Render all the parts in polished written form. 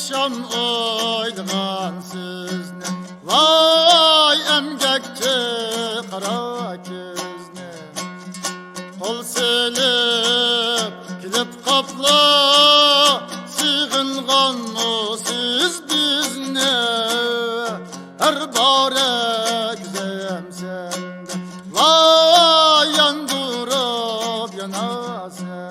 Akşam oylagan sizni, vay emgekçi kara kizni. Kol silip kilip kapla, sığıngan mı siz bizni? Her bare güzem sende, vay yandırıp yana sende.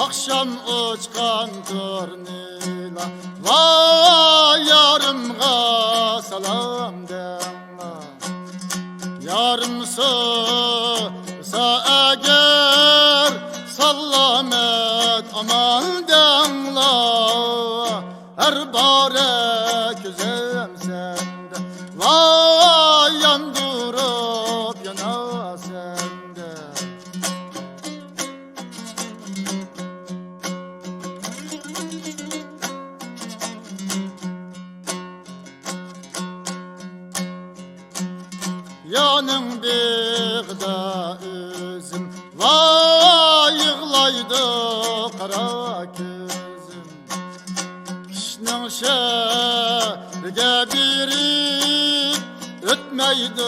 Akşam uçkan turnila, vay yarımga salam dema. Yarım sa eğer sallamet aman denla. Her bare güzem sende, vay yandırıp yana sende. Yanın bağda üzüm, vay yığlaydı kara közüm. Kişinin şerge birip ötmeydi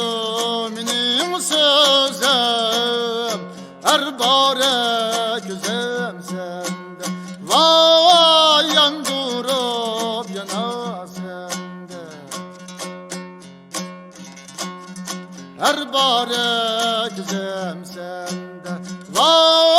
benim sözüm. Her bare güzem sende, vay yandırıp yana sende. Her bare güzem sende, vay